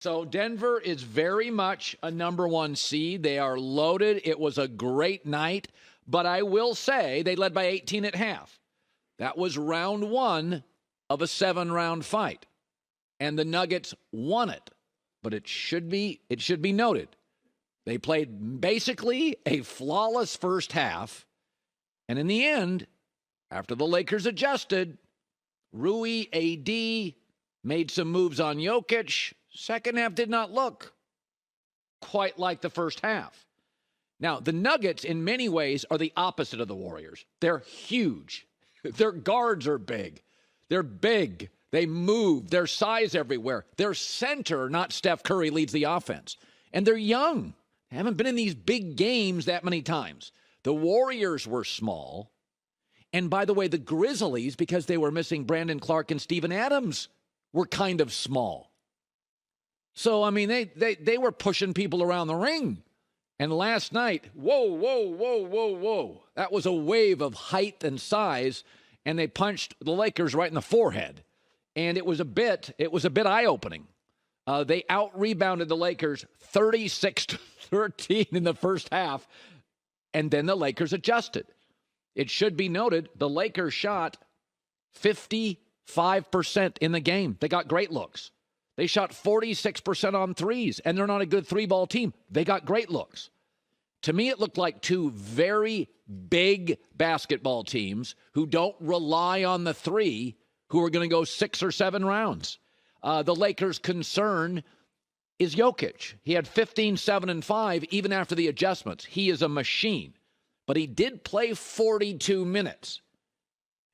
So Denver is very much a number one seed. They are loaded. It was a great night, but I will say they led by 18 at half. That was round one of a 7-round fight, and the Nuggets won it. But it should be noted, they played basically a flawless first half, and in the end, after the Lakers adjusted, Rui, AD made some moves on Jokic. Second half did not look quite like the first half. Now, the Nuggets, in many ways, are the opposite of the Warriors. They're huge. Their guards are big. They're big. They move. Their size everywhere. Their center, not Steph Curry, leads the offense. And they're young. They haven't been in these big games that many times. The Warriors were small. And by the way, the Grizzlies, because they were missing Brandon Clark and Steven Adams, were kind of small. So, I mean, they were pushing people around the ring. And last night, whoa. That was a wave of height and size, and they punched the Lakers right in the forehead. And it was a bit eye-opening. They out-rebounded the Lakers 36-13 in the first half, and then the Lakers adjusted. It should be noted, the Lakers shot 55% in the game. They got great looks. They shot 46% on threes, and they're not a good three-ball team. They got great looks. To me, it looked like two very big basketball teams who don't rely on the three, who are going to go 6 or 7 rounds. The Lakers' concern is Jokic. He had 15, 7, and 5 even after the adjustments. He is a machine. But he did play 42 minutes.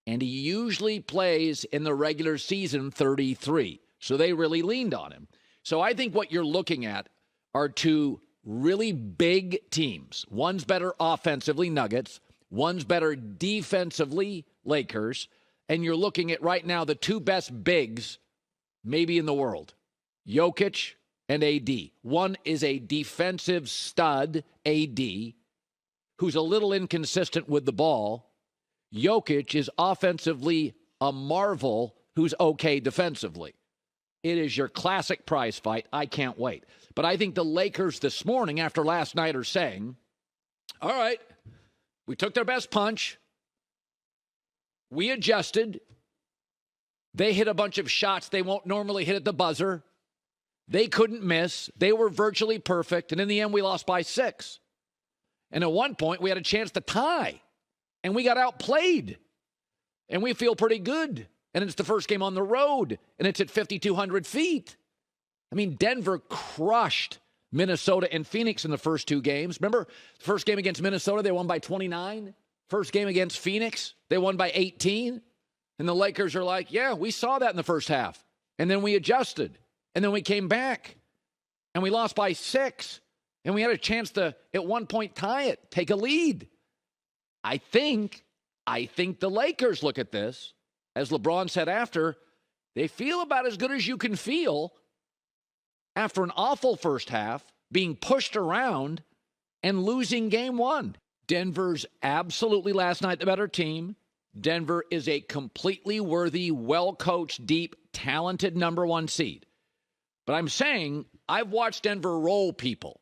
And he usually plays in the regular season 33. So they really leaned on him. So I think what you're looking at are two really big teams. One's better offensively, Nuggets. One's better defensively, Lakers. And you're looking at right now the two best bigs maybe in the world, Jokic and AD. One is a defensive stud, AD, who's a little inconsistent with the ball. Jokic is offensively a marvel who's okay defensively. It is your classic prize fight. I can't wait. But I think the Lakers this morning after last night are saying, all right, we took their best punch. We adjusted. They hit a bunch of shots they won't normally hit at the buzzer. They couldn't miss. They were virtually perfect. And in the end, we lost by 6. And at one point, we had a chance to tie. And we got outplayed. And we feel pretty good. And it's the first game on the road. And it's at 5,200 feet. I mean, Denver crushed Minnesota and Phoenix in the first 2 games. Remember, the first game against Minnesota, they won by 29. First game against Phoenix, they won by 18. And the Lakers are like, yeah, we saw that in the first half. And then we adjusted. And then we came back. And we lost by 6. And we had a chance to, at one point, tie it, take a lead. I think the Lakers look at this, as LeBron said after, they feel about as good as you can feel after an awful first half, being pushed around and losing game 1. Denver's absolutely last night the better team. Denver is a completely worthy, well-coached, deep, talented number 1 seed. But I'm saying I've watched Denver roll people.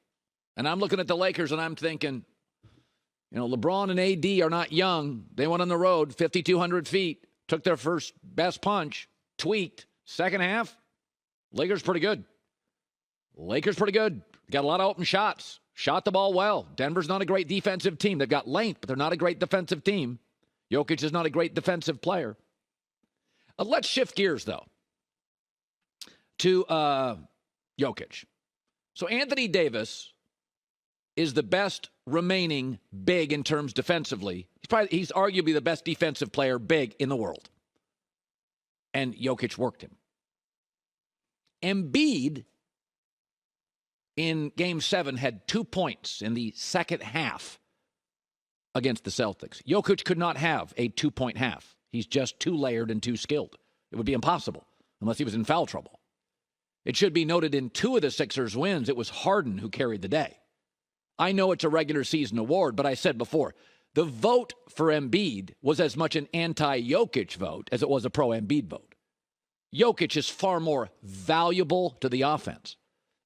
And I'm looking at the Lakers and I'm thinking, you know, LeBron and AD are not young. They went on the road 5,200 feet, took their first best punch, tweaked. Second half, Lakers pretty good. Got a lot of open shots. Shot the ball well. Denver's not a great defensive team. They've got length, but they're not a great defensive team. Jokic is not a great defensive player. Let's shift gears, though, to Jokic. So Anthony Davis is the best remaining big in terms defensively. He's arguably the best defensive player big in the world. And Jokic worked him. Embiid in Game 7 had 2 points in the second half against the Celtics. Jokic could not have a 2-point half. He's just too layered and too skilled. It would be impossible unless he was in foul trouble. It should be noted in 2 of the Sixers' wins, it was Harden who carried the day. I know it's a regular season award, but I said before, the vote for Embiid was as much an anti-Jokic vote as it was a pro-Embiid vote. Jokic is far more valuable to the offense.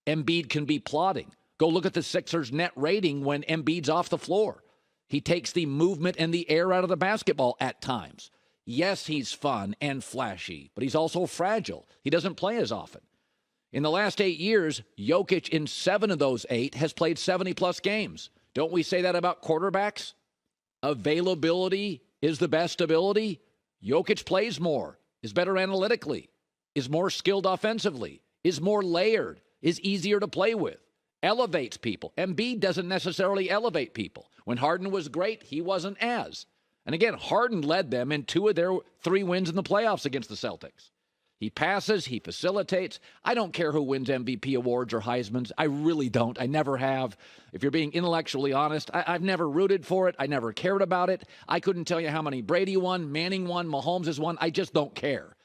Embiid can be plodding. Go look at the Sixers' net rating when Embiid's off the floor. He takes the movement and the air out of the basketball at times. Yes, he's fun and flashy, but he's also fragile. He doesn't play as often. In the last 8 years, Jokic in 7 of those 8 has played 70-plus games. Don't we say that about quarterbacks? Availability is the best ability. Jokic plays more, is better analytically, is more skilled offensively, is more layered, is easier to play with, elevates people. Embiid doesn't necessarily elevate people. When Harden was great, he wasn't as. And again, Harden led them in 2 of their 3 wins in the playoffs against the Celtics. He passes, he facilitates. I don't care who wins MVP awards or Heismans. I really don't. I never have. If you're being intellectually honest, I've never rooted for it. I never cared about it. I couldn't tell you how many Brady won, Manning won, Mahomes has won. I just don't care.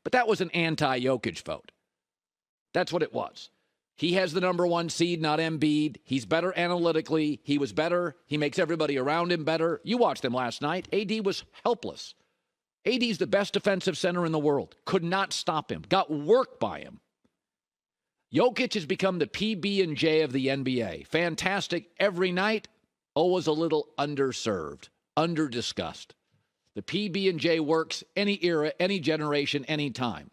But that was an anti-Jokic vote. That's what it was. He has the number 1 seed, not Embiid. He's better analytically. He was better. He makes everybody around him better. You watched them last night. AD was helpless. AD's the best defensive center in the world. Could not stop him. Got worked by him. Jokic has become the PB&J of the NBA. Fantastic every night. Always a little underserved, underdiscussed. The PB&J works any era, any generation, any time.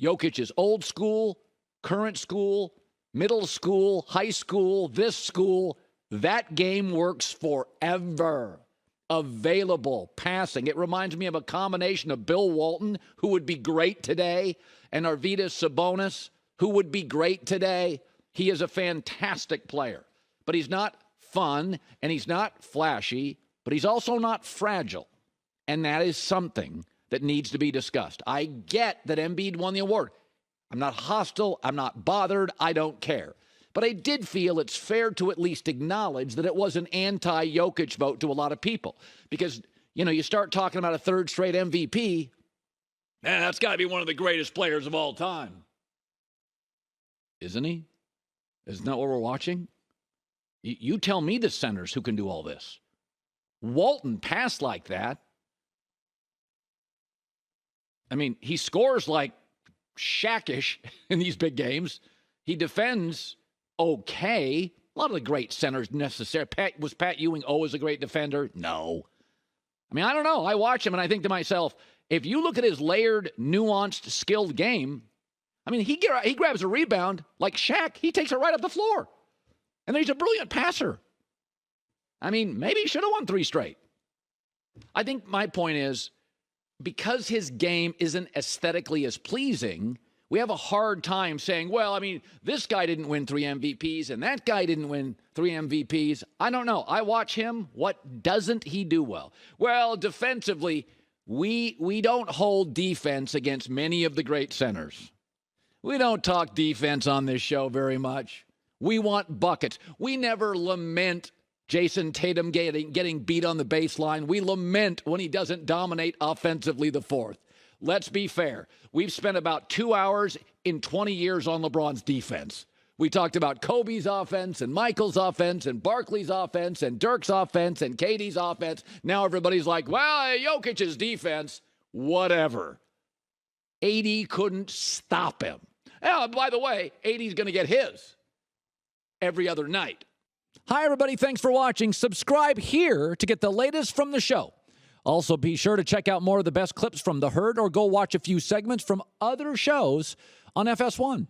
Jokic is old school, current school, middle school, high school, this school. That game works forever. Available, passing. It reminds me of a combination of Bill Walton, who would be great today, and Arvydas Sabonis, who would be great today. He is a fantastic player, but he's not fun, and he's not flashy, but he's also not fragile, and that is something that needs to be discussed. I get that Embiid won the award. I'm not hostile. I'm not bothered. I don't care. But I did feel it's fair to at least acknowledge that it was an anti-Jokic vote to a lot of people. Because, you start talking about a 3rd straight MVP, that's got to be one of the greatest players of all time. Isn't he? Isn't that what we're watching? You tell me the centers who can do all this. Walton passed like that. I mean, he scores like Shaq-ish in these big games. He defends okay. A lot of the great centers necessary. Was Pat Ewing always a great defender? No. I mean, I don't know. I watch him and I think to myself, if you look at his layered, nuanced, skilled game, I mean, he grabs a rebound like Shaq. He takes it right up the floor. And then he's a brilliant passer. I mean, maybe he should have won 3 straight. I think my point is, because his game isn't aesthetically as pleasing, we have a hard time saying, well, I mean, this guy didn't win 3 MVPs and that guy didn't win 3 MVPs. I don't know. I watch him. What doesn't he do well? Well, defensively, we don't hold defense against many of the great centers. We don't talk defense on this show very much. We want buckets. We never lament Jason Tatum getting beat on the baseline. We lament when he doesn't dominate offensively the 4th. Let's be fair. We've spent about 2 hours in 20 years on LeBron's defense. We talked about Kobe's offense and Michael's offense and Barkley's offense and Dirk's offense and KD's offense. Now everybody's like, well, Jokic's defense, whatever. AD couldn't stop him. Oh, by the way, AD's going to get his every other night. Hi, everybody. Thanks for watching. Subscribe here to get the latest from the show. Also, be sure to check out more of the best clips from The Herd or go watch a few segments from other shows on FS1.